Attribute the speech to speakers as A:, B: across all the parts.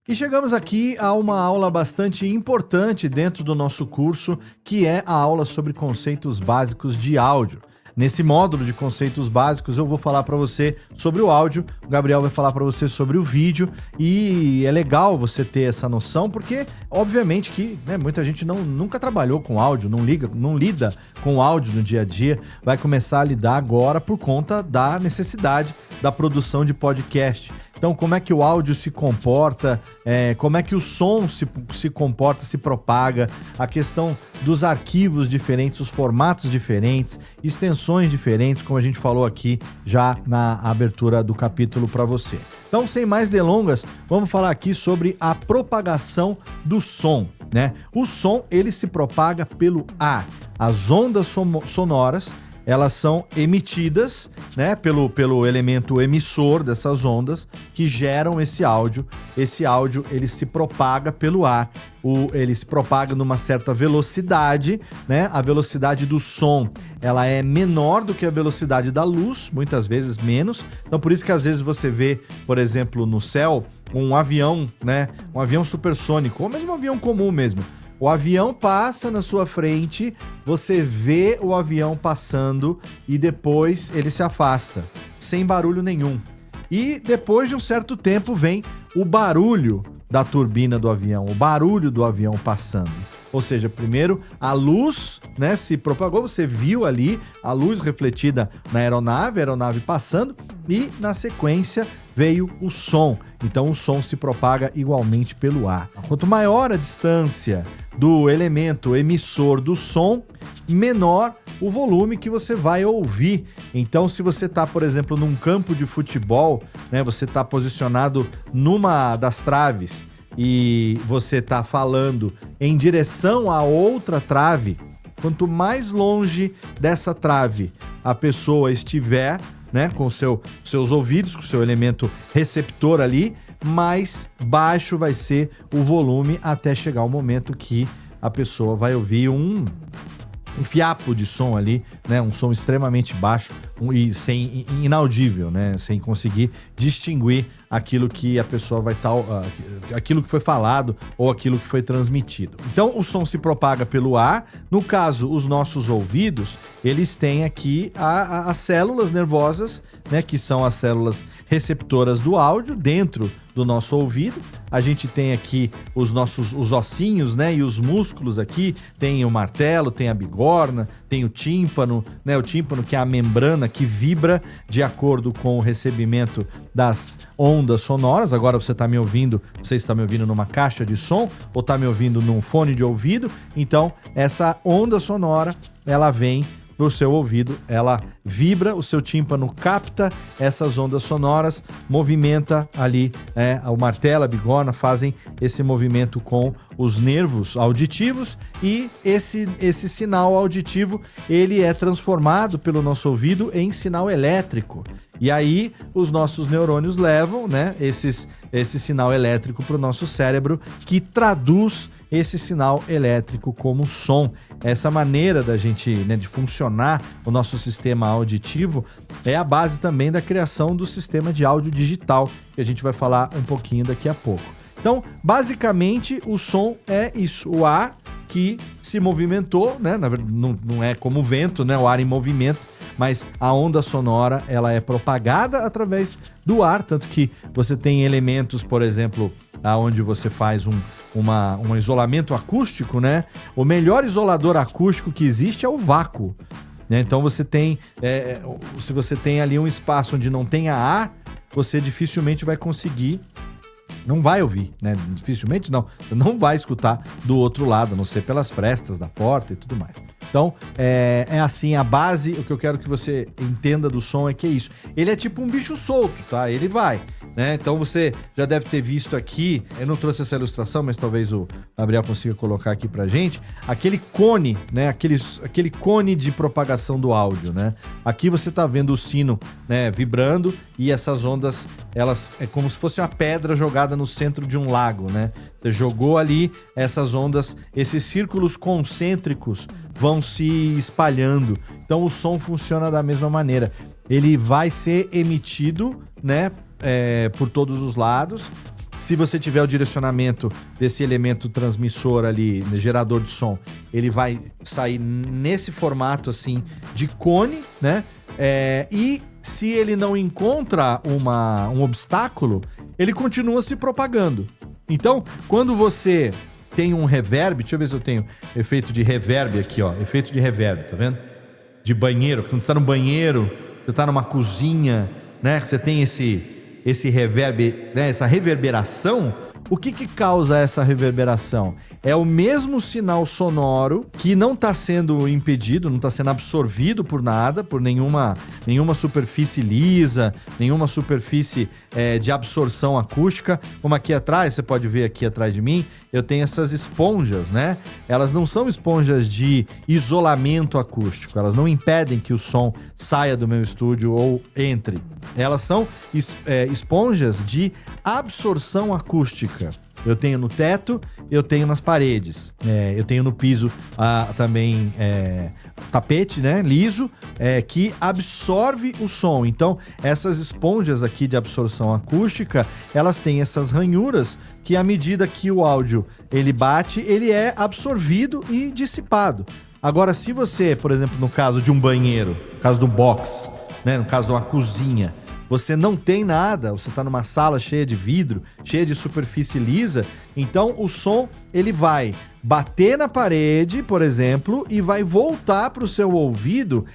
A: E chegamos aqui a uma aula bastante importante dentro do nosso curso, que é a aula sobre conceitos básicos de áudio. Nesse módulo de conceitos básicos eu vou falar para você sobre o áudio, o Gabriel vai falar para você sobre o vídeo, e é legal você ter essa noção porque, obviamente que muita gente nunca trabalhou com áudio, não lida com áudio no dia a dia, vai começar a lidar agora por conta da necessidade da produção de podcast. Então, como é que o áudio se comporta, como é que o som se comporta, se propaga, a questão dos arquivos diferentes, os formatos diferentes, extensões diferentes, como a gente falou aqui já na abertura do capítulo para você. Então, sem mais delongas, vamos falar aqui sobre a propagação do som, né? O som, ele se propaga pelo ar. As ondas sonoras, elas são emitidas, né, pelo elemento emissor dessas ondas que geram esse áudio. Esse áudio, ele se propaga pelo ar, ele se propaga numa certa velocidade, né? A velocidade do som, ela é menor do que a velocidade da luz, muitas vezes menos. Então, por isso que às vezes você vê, por exemplo, no céu, um avião, né, um avião supersônico, ou mesmo um avião comum mesmo. O avião passa na sua frente, você vê o avião passando e depois ele se afasta, sem barulho nenhum. E depois de um certo tempo vem o barulho da turbina do avião, o barulho do avião passando. Ou seja, primeiro a luz, né, se propagou, você viu ali a luz refletida na aeronave, a aeronave passando, e na sequência veio o som. Então o som se propaga igualmente pelo ar. Quanto maior a distância do elemento emissor do som, menor o volume que você vai ouvir. Então, se você está, por exemplo, num campo de futebol, né, você está posicionado numa das traves e você está falando em direção a outra trave, quanto mais longe dessa trave a pessoa estiver, né, com seus ouvidos, com o seu elemento receptor ali, mais baixo vai ser o volume até chegar o momento que a pessoa vai ouvir um fiapo de som ali, né, um som extremamente baixo e inaudível, né, sem conseguir distinguir aquilo que a pessoa vai estar, aquilo que foi falado ou aquilo que foi transmitido. Então, o som se propaga pelo ar. No caso, os nossos ouvidos, eles têm aqui as células nervosas, né, que são as células receptoras do áudio dentro do nosso ouvido. A gente tem aqui os ossinhos, né, e os músculos aqui, tem o martelo, tem a bigorna, tem o tímpano, né, o tímpano que é a membrana que vibra de acordo com o recebimento das ondas sonoras. Agora você está me ouvindo numa caixa de som ou está me ouvindo num fone de ouvido. Então, essa onda sonora, ela vem pro seu ouvido, ela vibra, o seu tímpano capta essas ondas sonoras, movimenta ali, o martelo, a bigorna fazem esse movimento com os nervos auditivos, e esse sinal auditivo, ele é transformado pelo nosso ouvido em sinal elétrico. E aí os nossos neurônios levam, né, esse sinal elétrico para o nosso cérebro, que traduz esse sinal elétrico como som. Essa maneira da gente, né, de funcionar o nosso sistema auditivo é a base também da criação do sistema de áudio digital, que a gente vai falar um pouquinho daqui a pouco. Então, basicamente, o som é isso, o ar que se movimentou, né? Na verdade, não é como o vento, né? O ar em movimento, mas a onda sonora, ela é propagada através do ar, tanto que você tem elementos, por exemplo, onde você faz um isolamento acústico, né? O melhor isolador acústico que existe é o vácuo, né? Então você tem, se você tem ali um espaço onde não tenha ar, você dificilmente vai conseguir, não vai ouvir, né? Dificilmente não, você não vai escutar do outro lado, a não ser pelas frestas da porta e tudo mais. Então, é assim, a base, o que eu quero que você entenda do som é que é isso. Ele é tipo um bicho solto, tá? Ele vai, né? Então você já deve ter visto aqui, eu não trouxe essa ilustração, mas talvez o Gabriel consiga colocar aqui pra gente, aquele cone, né? Aquele cone de propagação do áudio, né? Aqui você tá vendo o sino, né, vibrando, e essas ondas, elas é como se fosse uma pedra jogada no centro de um lago, né? Você jogou ali essas ondas, esses círculos concêntricos vão se espalhando. Então o som funciona da mesma maneira. Ele vai ser emitido, né, por todos os lados. Se você tiver o direcionamento desse elemento transmissor ali, gerador de som, ele vai sair nesse formato assim de cone, né? E se ele não encontra um obstáculo, ele continua se propagando. Então, quando você tem um reverb, deixa eu ver se eu tenho efeito de reverb aqui, ó, efeito de reverb, tá vendo? De banheiro, quando você tá no banheiro, você tá numa cozinha, né, você tem esse reverb, né, essa reverberação. O que causa essa reverberação? É o mesmo sinal sonoro que não está sendo impedido, não está sendo absorvido por nada, por nenhuma superfície lisa, nenhuma superfície de absorção acústica. Como aqui atrás, você pode ver aqui atrás de mim, eu tenho essas esponjas, né? Elas não são esponjas de isolamento acústico, elas não impedem que o som saia do meu estúdio ou entre. Elas são esponjas de absorção acústica. Eu tenho no teto, eu tenho nas paredes, eu tenho no piso também tapete, né, liso, que absorve o som. Então, essas esponjas aqui de absorção acústica, elas têm essas ranhuras que, à medida que o áudio ele bate, ele é absorvido e dissipado. Agora, se você, por exemplo, no caso de um banheiro, no caso de um box, né, no caso de uma cozinha, você não tem nada, você está numa sala cheia de vidro, cheia de superfície lisa, então o som ele vai bater na parede, por exemplo, e vai voltar para o seu ouvido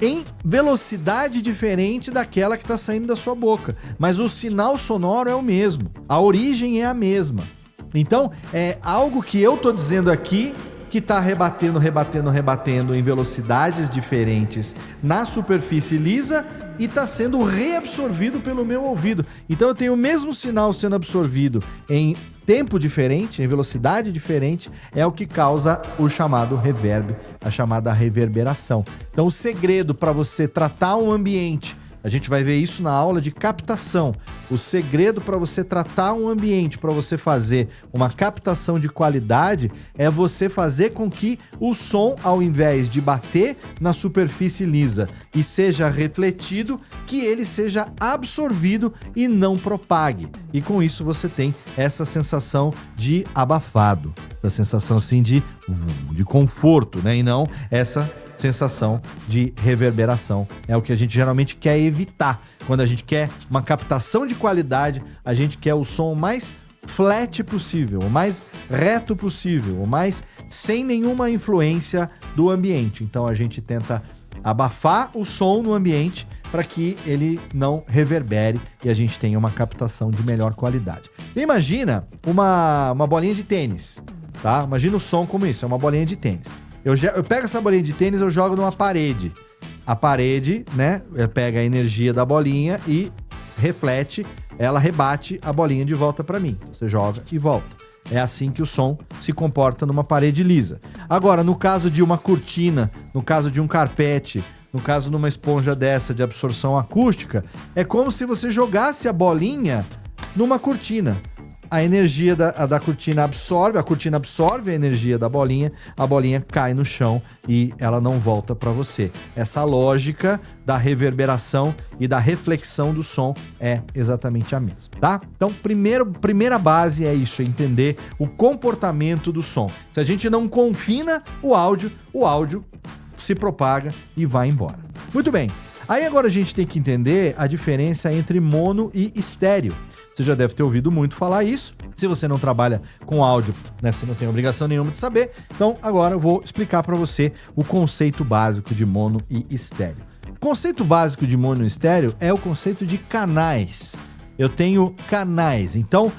A: em velocidade diferente daquela que está saindo da sua boca. Mas o sinal sonoro é o mesmo, a origem é a mesma. Então, é algo que eu estou dizendo aqui que está rebatendo em velocidades diferentes na superfície lisa e está sendo reabsorvido pelo meu ouvido. Então eu tenho o mesmo sinal sendo absorvido em tempo diferente, em velocidade diferente, é o que causa o chamado reverb, a chamada reverberação. Então o segredo para você tratar um ambiente, a gente vai ver isso na aula de captação. O segredo para você tratar um ambiente, para você fazer uma captação de qualidade, é você fazer com que o som, ao invés de bater na superfície lisa e seja refletido, que ele seja absorvido e não propague. E com isso você tem essa sensação de abafado, essa sensação assim de conforto, né? E não essa sensação de reverberação. É o que a gente geralmente quer evitar. Quando a gente quer uma captação de qualidade, a gente quer o som mais flat possível, o mais reto possível, o mais sem nenhuma influência do ambiente. Então a gente tenta abafar o som no ambiente para que ele não reverbere e a gente tenha uma captação de melhor qualidade. Imagina uma bolinha de tênis, tá? Imagina o som como isso, é uma bolinha de tênis. Eu pego essa bolinha de tênis e eu jogo numa parede. A parede, né, pega a energia da bolinha e reflete, ela rebate a bolinha de volta para mim. Você joga e volta. É assim que o som se comporta numa parede lisa. Agora, no caso de uma cortina, no caso de um carpete, no caso de uma esponja dessa de absorção acústica, é como se você jogasse a bolinha numa cortina. A energia da cortina absorve, a cortina absorve a energia da bolinha, a bolinha cai no chão e ela não volta para você. Essa lógica da reverberação e da reflexão do som é exatamente a mesma, tá? Então, primeira base é isso, é entender o comportamento do som. Se a gente não confina o áudio se propaga e vai embora. Muito bem, aí agora a gente tem que entender a diferença entre mono e estéreo. Você já deve ter ouvido muito falar isso. Se você não trabalha com áudio, né, você não tem obrigação nenhuma de saber. Então, agora eu vou explicar para você o conceito básico de mono e estéreo. O conceito básico de mono e estéreo é o conceito de canais. Eu tenho canais. Então,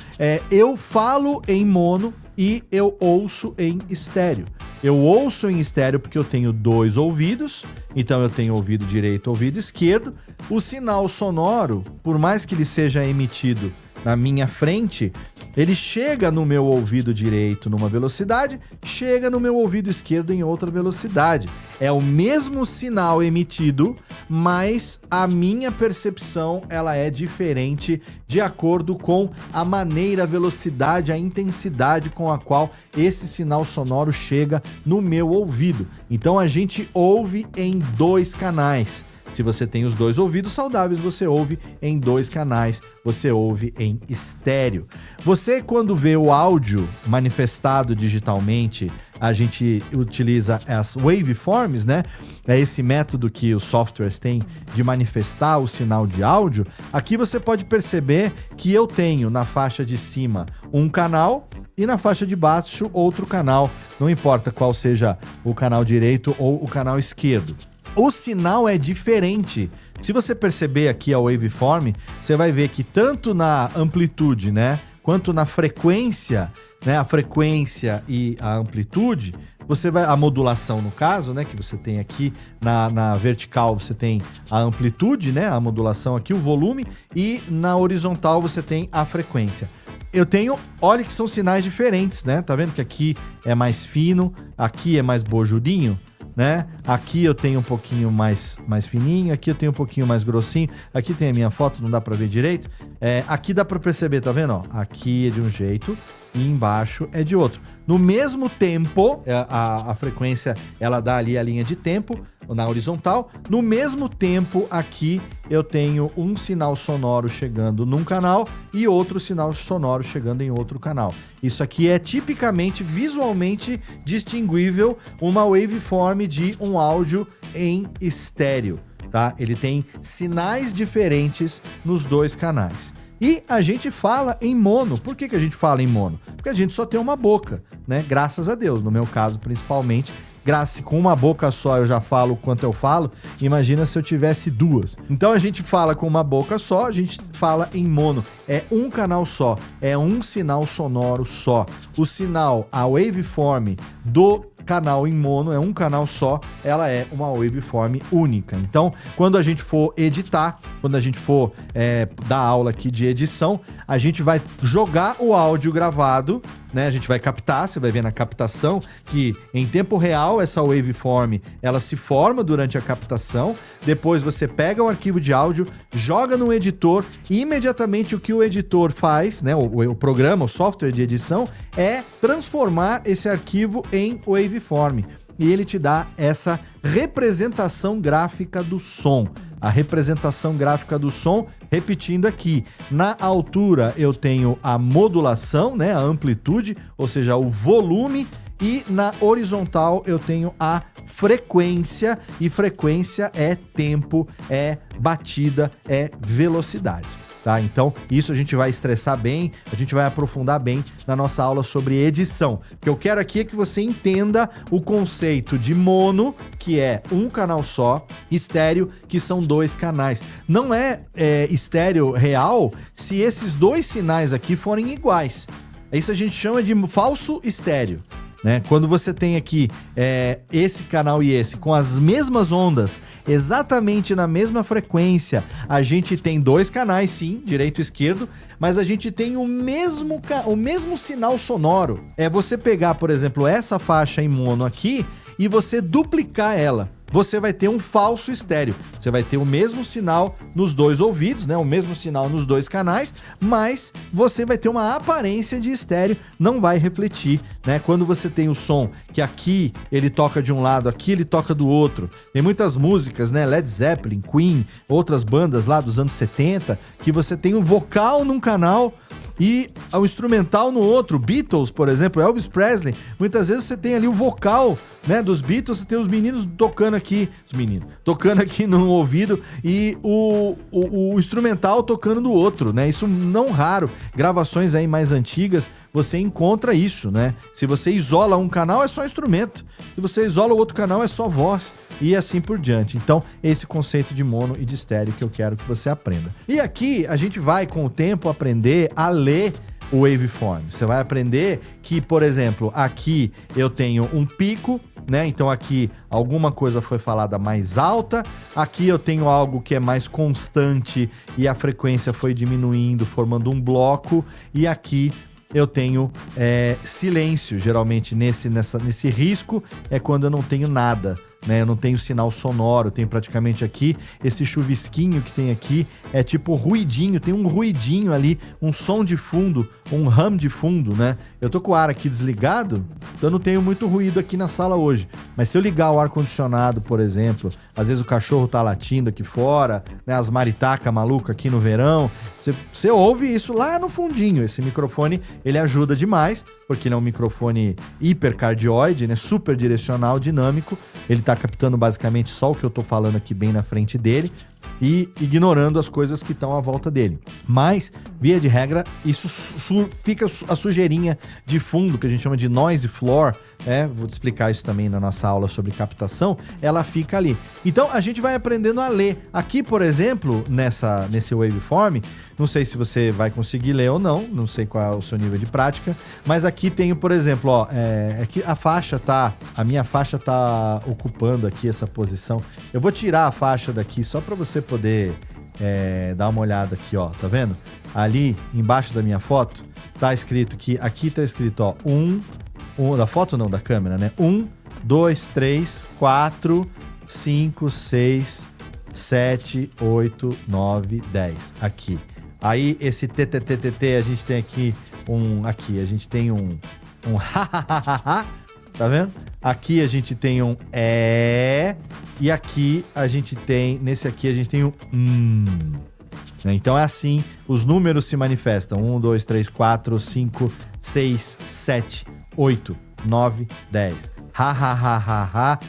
A: eu falo em mono e eu ouço em estéreo. Eu ouço em estéreo porque eu tenho dois ouvidos, então eu tenho ouvido direito e ouvido esquerdo. O sinal sonoro, por mais que ele seja emitido na minha frente, ele chega no meu ouvido direito numa velocidade, chega no meu ouvido esquerdo em outra velocidade. É o mesmo sinal emitido, mas a minha percepção ela é diferente de acordo com a maneira, a velocidade, a intensidade com a qual esse sinal sonoro chega no meu ouvido. Então a gente ouve em dois canais. Se você tem os dois ouvidos saudáveis, você ouve em 2 canais, você ouve em estéreo. Você, quando vê o áudio manifestado digitalmente, a gente utiliza as waveforms, né? É esse método que os softwares têm de manifestar o sinal de áudio. Aqui você pode perceber que eu tenho na faixa de cima um canal e na faixa de baixo outro canal. Não importa qual seja o canal direito ou o canal esquerdo. O sinal é diferente. Se você perceber aqui a waveform, você vai ver que tanto na amplitude, né, quanto na frequência, né, a frequência e a amplitude, você vai, a modulação no caso, né, que você tem aqui na vertical, você tem a amplitude, né, a modulação aqui, o volume, e na horizontal você tem a frequência. Eu tenho, olha que são sinais diferentes, né, tá vendo que aqui é mais fino, aqui é mais bojudinho, né? Aqui eu tenho um pouquinho mais fininho, aqui eu tenho um pouquinho mais grossinho, aqui tem a minha foto, não dá pra ver direito. Aqui dá pra perceber, tá vendo? Ó, aqui é de um jeito e embaixo é de outro. No mesmo tempo, a frequência, ela dá ali a linha de tempo na horizontal. No mesmo tempo, aqui eu tenho um sinal sonoro chegando num canal e outro sinal sonoro chegando em outro canal. Isso aqui é tipicamente, visualmente distinguível, uma waveform de um áudio em estéreo, tá? Ele tem sinais diferentes nos 2 canais. E a gente fala em mono. Por que a gente fala em mono? Porque a gente só tem uma boca, né? Graças a Deus, no meu caso principalmente. Com uma boca só eu já falo o quanto eu falo, imagina se eu tivesse 2. Então a gente fala com uma boca só, a gente fala em mono. É um canal só, é um sinal sonoro só. O sinal, a waveform do canal em mono é um canal só, ela é uma waveform única. Então, quando a gente for editar, quando a gente for dar aula aqui de edição, a gente vai jogar o áudio gravado, né? A gente vai captar, você vai ver na captação que em tempo real essa waveform, ela se forma durante a captação, depois você pega o arquivo de áudio, joga no editor e imediatamente o que o editor faz, né? O programa, o software de edição, é transformar esse arquivo em waveform. E ele te dá essa representação gráfica do som. A representação gráfica do som, repetindo aqui, na altura eu tenho a modulação, né, a amplitude, ou seja, o volume, e na horizontal eu tenho a frequência, e frequência é tempo, é batida, é velocidade. Tá? Então, isso a gente vai estressar bem, a gente vai aprofundar bem na nossa aula sobre edição. O que eu quero aqui é que você entenda o conceito de mono, que é um canal só, estéreo, que são 2 canais. Não é estéreo real se esses 2 sinais aqui forem iguais. Isso a gente chama de falso estéreo. Né? Quando você tem aqui esse canal e esse com as mesmas ondas, exatamente na mesma frequência, a gente tem 2 canais, sim, direito e esquerdo, mas a gente tem o mesmo sinal sonoro. É você pegar, por exemplo, essa faixa em mono aqui e você duplicar ela. Você vai ter um falso estéreo. Você vai ter o mesmo sinal nos 2 ouvidos, né? O mesmo sinal nos 2 canais, mas você vai ter uma aparência de estéreo, não vai refletir, né? Quando você tem o som que aqui ele toca de um lado, aqui ele toca do outro. Tem muitas músicas, né? Led Zeppelin, Queen, outras bandas lá dos anos 70, que você tem um vocal num canal e o instrumental no outro. Beatles, por exemplo, Elvis Presley, muitas vezes você tem ali o vocal, né, dos Beatles, você tem os meninos tocando aqui no ouvido e o instrumental tocando do outro, né? Isso não raro. Gravações aí mais antigas, você encontra isso, né? Se você isola um canal, é só instrumento. Se você isola o outro canal, é só voz. E assim por diante. Então, esse conceito de mono e de estéreo que eu quero que você aprenda. E aqui, a gente vai, com o tempo, aprender a ler o waveform. Você vai aprender que, por exemplo, aqui eu tenho um pico, né? Então aqui alguma coisa foi falada mais alta, aqui eu tenho algo que é mais constante e a frequência foi diminuindo, formando um bloco, e aqui eu tenho silêncio. Geralmente nesse risco é quando eu não tenho nada, né? Eu não tenho sinal sonoro, eu tenho praticamente aqui esse chuvisquinho que tem aqui, é tipo ruidinho, tem um ruidinho ali, um som de fundo, um hum de fundo, né? Eu tô com o ar aqui desligado, então eu não tenho muito ruído aqui na sala hoje. Mas se eu ligar o ar-condicionado, por exemplo, às vezes o cachorro tá latindo aqui fora, né? As maritacas malucas aqui no verão, você ouve isso lá no fundinho. Esse microfone, ele ajuda demais, porque ele é um microfone hipercardioide, né? Super direcional, dinâmico. Ele tá captando basicamente só o que eu tô falando aqui bem na frente dele e ignorando as coisas que estão à volta dele. Mas, via de regra, isso fica a sujeirinha de fundo, que a gente chama de noise floor, vou te explicar isso também na nossa aula sobre captação, ela fica ali. Então, a gente vai aprendendo a ler. Aqui, por exemplo, nesse waveform, não sei se você vai conseguir ler ou não sei qual é o seu nível de prática, mas aqui tem, por exemplo, ó, aqui a minha faixa tá ocupando aqui essa posição. Eu vou tirar a faixa daqui só para você poder dar uma olhada aqui, ó, tá vendo? Ali embaixo da minha foto tá escrito que aqui tá escrito, ó, da foto não, da câmera, né? 1, 2, 3, 4, 5, 6, 7, 8, 9, 10. Aqui. Aí esse TTTTT a gente tem aqui a gente tem um ha, tá vendo? Aqui a gente tem um e aqui a gente tem, nesse aqui a gente tem um Então é assim, os números se manifestam. 1, 2, 3, 4, 5, 6, 7, 8, 9, 10. Ha,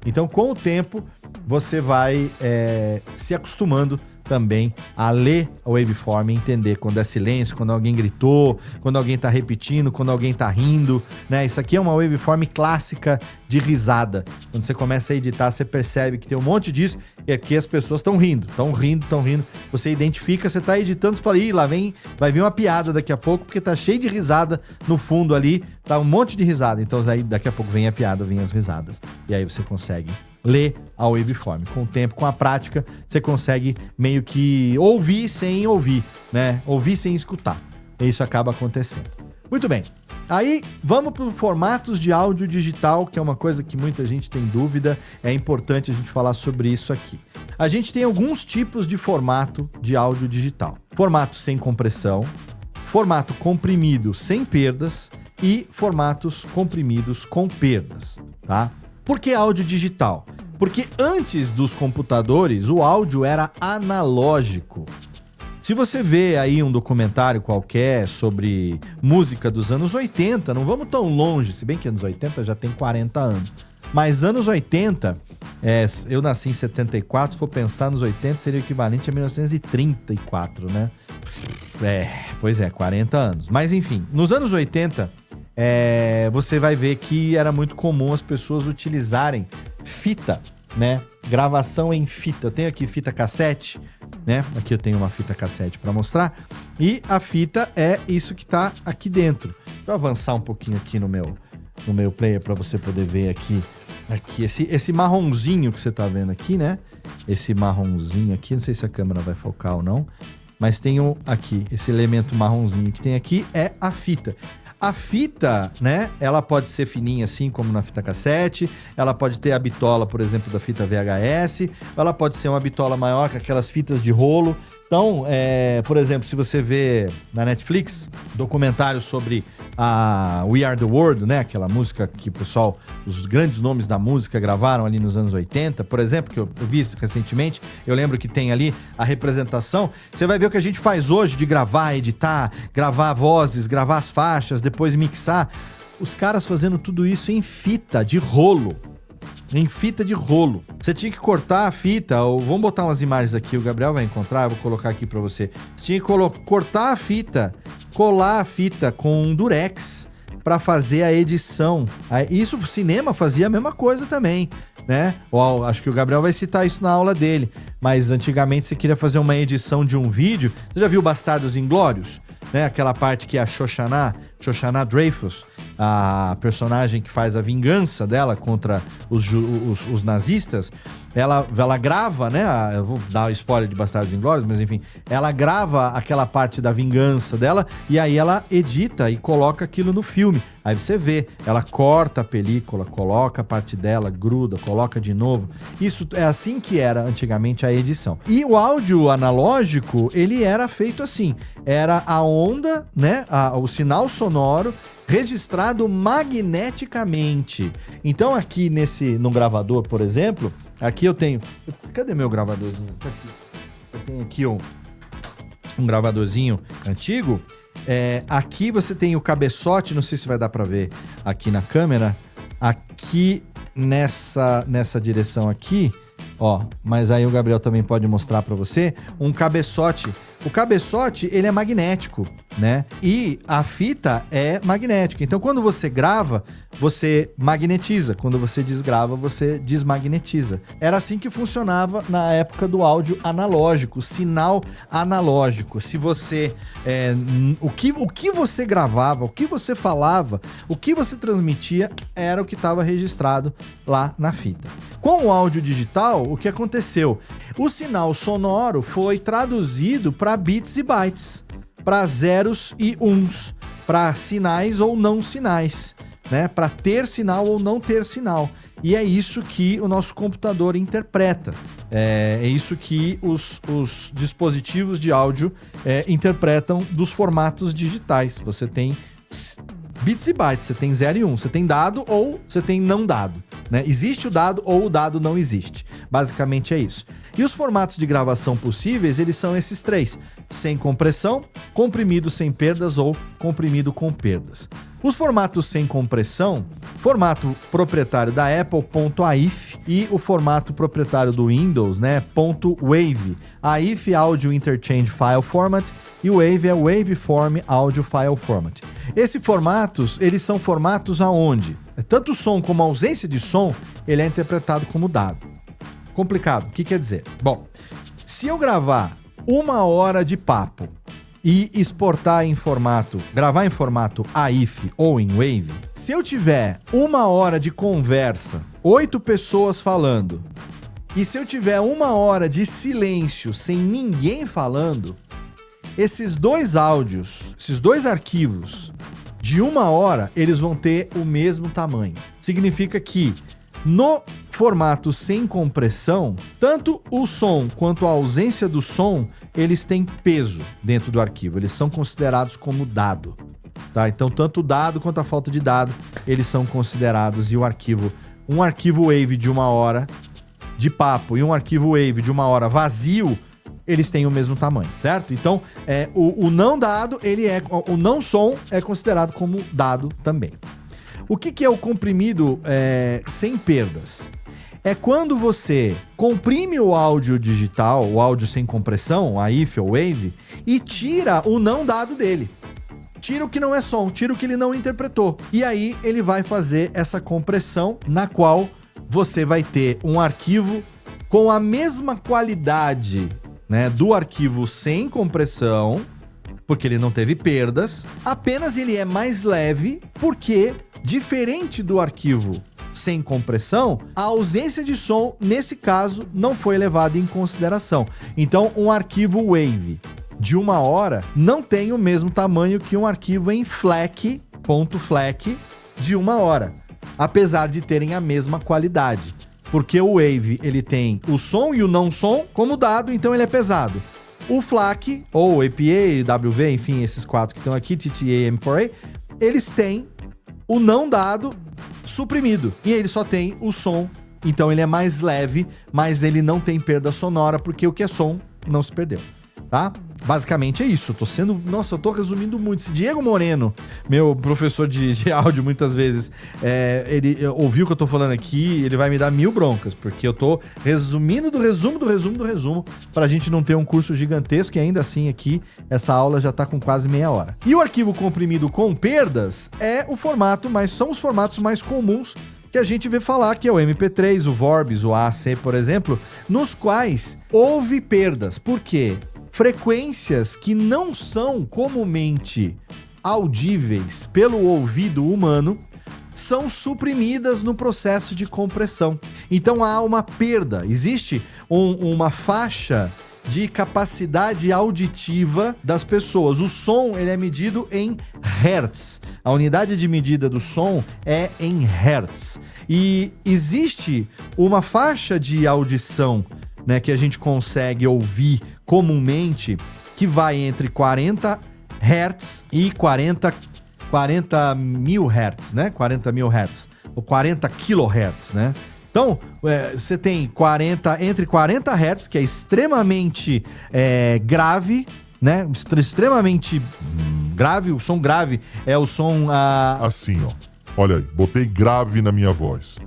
A: Então com o tempo você vai se acostumando também a ler o waveform e entender quando é silêncio, quando alguém gritou, quando alguém tá repetindo, quando alguém tá rindo, né? Isso aqui é uma waveform clássica de risada. Quando você começa a editar, você percebe que tem um monte disso e aqui as pessoas estão rindo. Você identifica, você tá editando, você fala, ih, vai vir uma piada daqui a pouco, porque tá cheio de risada no fundo ali, tá um monte de risada. Então aí daqui a pouco vem a piada, vem as risadas. E aí você consegue ler a waveform. Com o tempo, com a prática, você consegue meio que ouvir sem ouvir, né? Ouvir sem escutar. E isso acaba acontecendo. Muito bem. Aí, vamos para os formatos de áudio digital, que é uma coisa que muita gente tem dúvida. É importante a gente falar sobre isso aqui. A gente tem alguns tipos de formato de áudio digital. Formato sem compressão, formato comprimido sem perdas e formatos comprimidos com perdas, tá? Por que áudio digital? Porque antes dos computadores, o áudio era analógico. Se você vê aí um documentário qualquer sobre música dos anos 80, não vamos tão longe, se bem que anos 80 já tem 40 anos. Mas anos 80, eu nasci em 74, se for pensar nos 80, seria o equivalente a 1934, né? Pois é, 40 anos. Mas enfim, nos anos 80... você vai ver que era muito comum as pessoas utilizarem fita, né? Gravação em fita. Eu tenho aqui fita cassete, né? Aqui eu tenho uma fita cassete para mostrar. E a fita é isso que tá aqui dentro. Deixa eu avançar um pouquinho aqui no meu player para você poder ver aqui esse marronzinho que você tá vendo aqui, né? Esse marronzinho aqui, não sei se a câmera vai focar ou não, mas tem aqui, esse elemento marronzinho que tem aqui é a fita. A fita, né, ela pode ser fininha assim como na fita cassete, ela pode ter a bitola, por exemplo, da fita VHS, ela pode ser uma bitola maior que aquelas fitas de rolo. Então, por exemplo, se você vê na Netflix documentários sobre a We Are The World, né, aquela música que o pessoal, os grandes nomes da música gravaram ali nos anos 80, por exemplo, que eu vi recentemente, eu lembro que tem ali a representação, você vai ver o que a gente faz hoje de gravar, editar, gravar vozes, gravar as faixas, depois mixar, os caras fazendo tudo isso em fita de rolo. Em fita de rolo. Você tinha que cortar a fita, ou vamos botar umas imagens aqui, o Gabriel vai encontrar, eu vou colocar aqui pra você. Você tinha que cortar a fita, colar a fita com um durex pra fazer a edição. Isso, o cinema fazia a mesma coisa também, né? Acho que o Gabriel vai citar isso na aula dele, mas antigamente você queria fazer uma edição de um vídeo, você já viu Bastardos Inglórios? Né? Aquela parte que é a Shoshana Dreyfus, a personagem que faz a vingança dela contra os nazistas, ela grava, né? Eu vou dar spoiler de Bastardos Inglórios, mas enfim, ela grava aquela parte da vingança dela e aí ela edita e coloca aquilo no filme. Aí você vê, ela corta a película, coloca a parte dela, gruda, coloca de novo. Isso é assim que era antigamente a edição. E o áudio analógico, ele era feito assim, era a onda, né? O sinal sonoro registrado magneticamente. Então aqui no gravador, por exemplo, aqui eu tenho... Cadê meu gravadorzinho? Tá aqui. Eu tenho aqui um gravadorzinho antigo. Aqui você tem o cabeçote, não sei se vai dar pra ver aqui na câmera. Aqui nessa direção aqui, ó, mas aí o Gabriel também pode mostrar pra você, um cabeçote. O cabeçote, ele é magnético, né? E a fita é magnética. Então, quando você grava, você magnetiza. Quando você desgrava, você desmagnetiza. Era assim que funcionava na época do áudio analógico, sinal analógico. Se você... o que você gravava, o que você falava, o que você transmitia, era o que estava registrado lá na fita. Com o áudio digital, o que aconteceu? O sinal sonoro foi traduzido para bits e bytes, para zeros e uns, para sinais ou não sinais, né? Para ter sinal ou não ter sinal. E é isso que o nosso computador interpreta. É isso que os dispositivos de áudio interpretam dos formatos digitais. Você tem bits e bytes, você tem 0 e 1, você tem dado ou você tem não dado, né? Existe o dado ou o dado não existe. Basicamente é isso. E os formatos de gravação possíveis, eles são esses três: sem compressão, comprimido sem perdas ou comprimido com perdas. Os formatos sem compressão, formato proprietário da Apple, .AIF, e o formato proprietário do Windows, né, .WAV. AIF, Audio Interchange File Format, e o WAV é Waveform Audio File Format. Esses formatos, eles são formatos aonde tanto o som como a ausência de som, ele é interpretado como dado. Complicado, o que quer dizer? Bom, se eu gravar 1 hora de papo e exportar em gravar em formato AIF ou em WAV, se eu tiver 1 hora de conversa, 8 pessoas falando, e se eu tiver 1 hora de silêncio sem ninguém falando, esses dois áudios, esses dois arquivos de 1 hora, eles vão ter o mesmo tamanho. Significa que no formato sem compressão, tanto o som quanto a ausência do som, eles têm peso dentro do arquivo, eles são considerados como dado, tá? Então, tanto o dado quanto a falta de dado, eles são considerados, e um arquivo WAV de 1 hora de papo e um arquivo WAV de 1 hora vazio, eles têm o mesmo tamanho, certo? Então, o não dado, o não som é considerado como dado também. O que é o comprimido sem perdas? É quando você comprime o áudio digital, o áudio sem compressão, AIF ou WAV, e tira o não dado dele. Tira o que não é som, tira o que ele não interpretou. E aí ele vai fazer essa compressão, na qual você vai ter um arquivo com a mesma qualidade, né, do arquivo sem compressão, porque ele não teve perdas, apenas ele é mais leve, porque, diferente do arquivo sem compressão, a ausência de som, nesse caso, não foi levada em consideração. Então, um arquivo WAV de 1 hora não tem o mesmo tamanho que um arquivo em FLAC, .FLAC, de 1 hora, apesar de terem a mesma qualidade. Porque o WAV, ele tem o som e o não som como dado, então ele é pesado. O FLAC, ou APA, WV, enfim, esses 4 que estão aqui, TTA e M4A, eles têm o não dado suprimido. E ele só tem o som, então ele é mais leve, mas ele não tem perda sonora, porque o que é som não se perdeu, tá? Basicamente é isso. Eu tô resumindo muito. Se Diego Moreno, meu professor de áudio muitas vezes, ele ouviu o que eu tô falando aqui, ele vai me dar 1000 broncas, porque eu tô resumindo do resumo, pra gente não ter um curso gigantesco, e ainda assim aqui, essa aula já tá com quase meia hora. E o arquivo comprimido com perdas são os formatos mais comuns que a gente vê falar, que é o MP3, o Vorbis, o AAC, por exemplo, nos quais houve perdas. Por quê? Frequências que não são comumente audíveis pelo ouvido humano são suprimidas no processo de compressão. Então há uma perda, existe uma faixa de capacidade auditiva das pessoas. O som ele é medido em hertz. A unidade de medida do som é em hertz. E existe uma faixa de audição, né, que a gente consegue ouvir comumente, que vai entre 40 hertz e 40 mil hertz, né? 40 mil hertz, ou 40 kilohertz, né? Então, você tem entre 40 Hz, que é extremamente grave, né? Extremamente grave. O som grave é o som...
B: Assim, ó. Olha aí, botei grave na minha voz.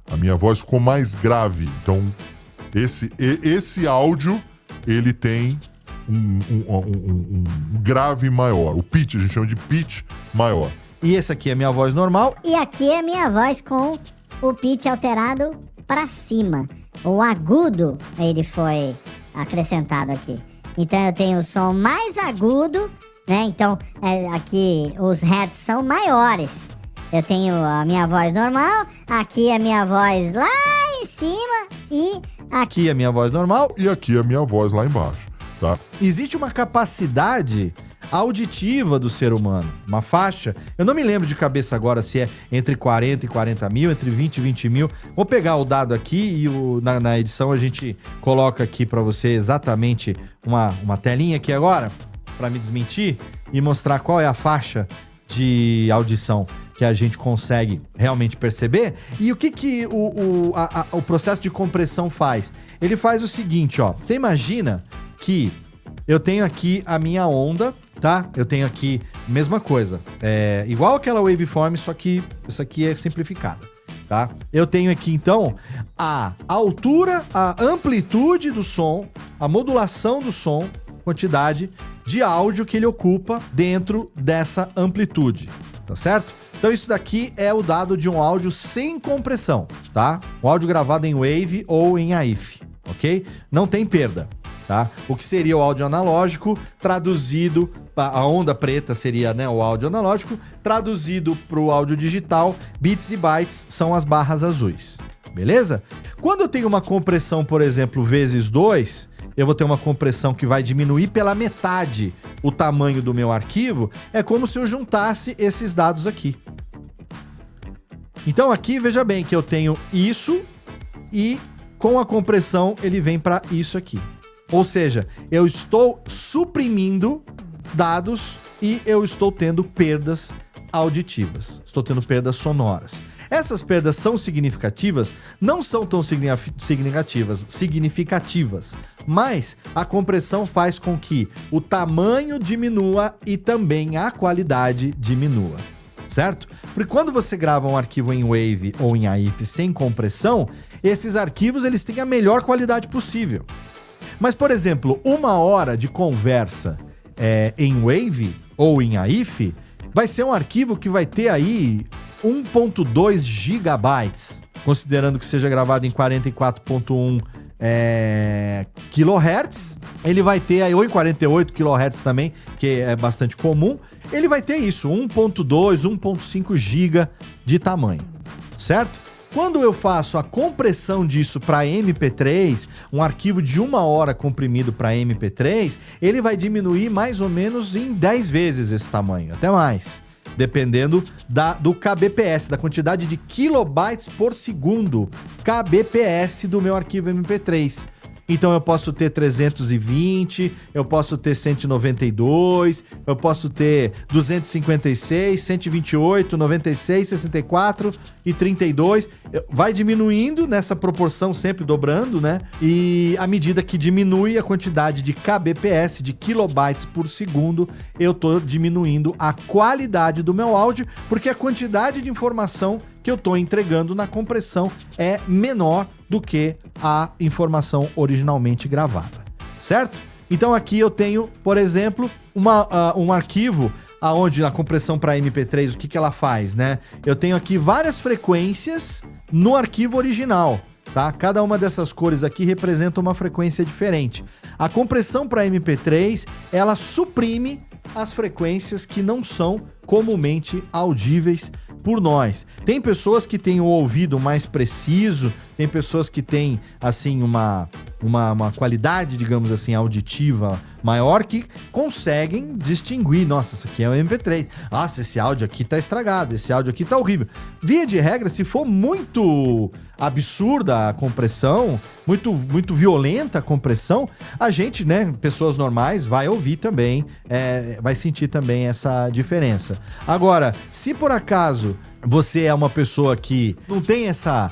B: A minha voz ficou mais grave. Então, esse áudio, ele tem um grave maior. O pitch, a gente chama de pitch maior.
A: E esse aqui é a minha voz normal.
C: E aqui é a minha voz com o pitch alterado para cima. O agudo, ele foi acrescentado aqui. Então eu tenho o som mais agudo, né? Então aqui os hertz são maiores. Eu tenho a minha voz normal, aqui a minha voz lá em cima e
A: aqui a minha voz normal
B: e aqui a minha voz lá embaixo, tá?
A: Existe uma capacidade auditiva do ser humano, uma faixa, eu não me lembro de cabeça agora se é entre 40 e 40 mil, entre 20 e 20 mil, vou pegar o dado aqui e na edição a gente coloca aqui para você exatamente uma telinha aqui agora, para me desmentir e mostrar qual é a faixa de audição que a gente consegue realmente perceber. E o que o processo de compressão faz? Ele faz o seguinte, ó, você imagina que eu tenho aqui a minha onda, tá? Eu tenho aqui, mesma coisa, igual aquela waveform, só que isso aqui é simplificada, tá? Eu tenho aqui, então, a altura, a amplitude do som, a modulação do som, quantidade de áudio que ele ocupa dentro dessa amplitude, tá certo? Então isso daqui é o dado de um áudio sem compressão, tá? Um áudio gravado em wave ou em AIF, ok? Não tem perda. Tá? O que seria o áudio analógico traduzido, a onda preta seria, né, o áudio analógico, traduzido para o áudio digital, bits e bytes são as barras azuis, beleza? Quando eu tenho uma compressão, por exemplo, vezes 2, eu vou ter uma compressão que vai diminuir pela metade o tamanho do meu arquivo, é como se eu juntasse esses dados aqui. Então aqui, veja bem que eu tenho isso e com a compressão ele vem para isso aqui. Ou seja, eu estou suprimindo dados e eu estou tendo perdas auditivas. Estou tendo perdas sonoras. Essas perdas são significativas? Não são tão significativas, mas a compressão faz com que o tamanho diminua e também a qualidade diminua, certo? Porque quando você grava um arquivo em Wave ou em AIF sem compressão, esses arquivos eles têm a melhor qualidade possível. Mas, por exemplo, 1 hora de conversa em Wave ou em AIF vai ser um arquivo que vai ter aí 1.2 gigabytes, considerando que seja gravado em 44.1 kHz, ele vai ter aí, ou em 48 kHz também, que é bastante comum, ele vai ter isso, 1.2, 1.5 GB de tamanho, certo? Quando eu faço a compressão disso para MP3, um arquivo de 1 hora comprimido para MP3, ele vai diminuir mais ou menos em 10 vezes esse tamanho, até mais, dependendo do kbps, da quantidade de kilobytes por segundo, kbps do meu arquivo MP3. Então eu posso ter 320, eu posso ter 192, eu posso ter 256, 128, 96, 64 e 32. Vai diminuindo nessa proporção, sempre dobrando, né? E à medida que diminui a quantidade de kbps, de kilobytes por segundo, eu tô diminuindo a qualidade do meu áudio, porque a quantidade de informação que eu tô entregando na compressão é menor do que a informação originalmente gravada, certo? Então aqui eu tenho, por exemplo, um arquivo aonde a compressão para MP3, o que ela faz, né? Eu tenho aqui várias frequências no arquivo original, tá? Cada uma dessas cores aqui representa uma frequência diferente. A compressão para MP3, ela suprime as frequências que não são comumente audíveis por nós. Tem pessoas que têm o ouvido mais preciso, tem pessoas que têm, assim, uma qualidade, digamos assim, auditiva maior, que conseguem distinguir. Nossa, isso aqui é um MP3. Nossa, esse áudio aqui tá estragado, esse áudio aqui tá horrível. Via de regra, se for muito absurda a compressão, muito violenta a compressão, a gente, né, pessoas normais, vai ouvir também, vai sentir também essa diferença. Agora, se por acaso você é uma pessoa que não tem essa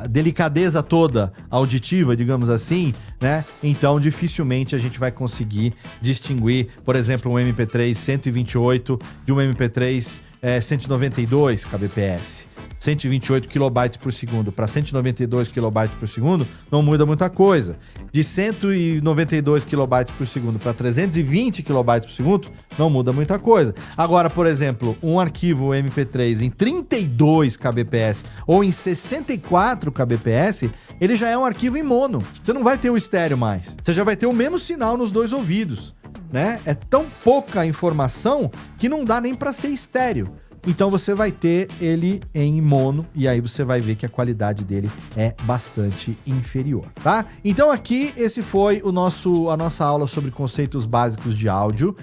A: delicadeza toda auditiva, digamos assim, né? Então, dificilmente a gente vai conseguir distinguir, por exemplo, um MP3 128 de um MP3 192 kbps. 128 kB por segundo para 192 kB por segundo, não muda muita coisa. De 192 kB por segundo para 320 kB por segundo, não muda muita coisa. Agora, por exemplo, um arquivo MP3 em 32 kbps ou em 64 kbps, ele já é um arquivo em mono. Você não vai ter o estéreo mais. Você já vai ter o mesmo sinal nos dois ouvidos, né? É tão pouca informação que não dá nem para ser estéreo. Então você vai ter ele em mono e aí você vai ver que a qualidade dele é bastante inferior, tá? Então aqui esse foi a nossa aula sobre conceitos básicos de áudio.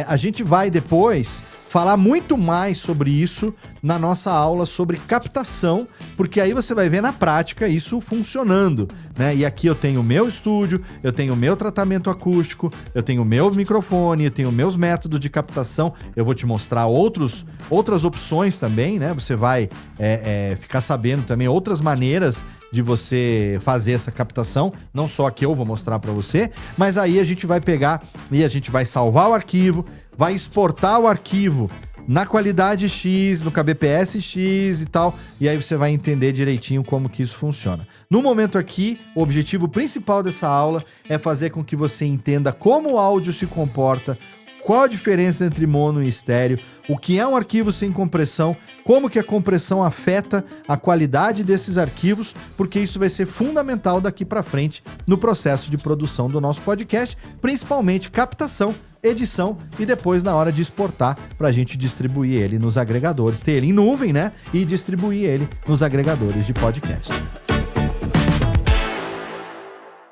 A: A gente vai depois falar muito mais sobre isso na nossa aula sobre captação, porque aí você vai ver na prática isso funcionando, né? E aqui eu tenho o meu estúdio, eu tenho o meu tratamento acústico, eu tenho o meu microfone, eu tenho meus métodos de captação, eu vou te mostrar outras opções também, né? Você vai ficar sabendo também outras maneiras de você fazer essa captação, não só a que eu vou mostrar para você, mas aí a gente vai pegar e a gente vai salvar o arquivo, vai exportar o arquivo na qualidade X, no kbps X e tal, e aí você vai entender direitinho como que isso funciona. No momento aqui, o objetivo principal dessa aula é fazer com que você entenda como o áudio se comporta, qual a diferença entre mono e estéreo, o que é um arquivo sem compressão, como que a compressão afeta a qualidade desses arquivos, porque isso vai ser fundamental daqui para frente no processo de produção do nosso podcast, principalmente captação, edição e depois na hora de exportar para a gente distribuir ele nos agregadores, ter ele em nuvem, né? E distribuir ele nos agregadores de podcast.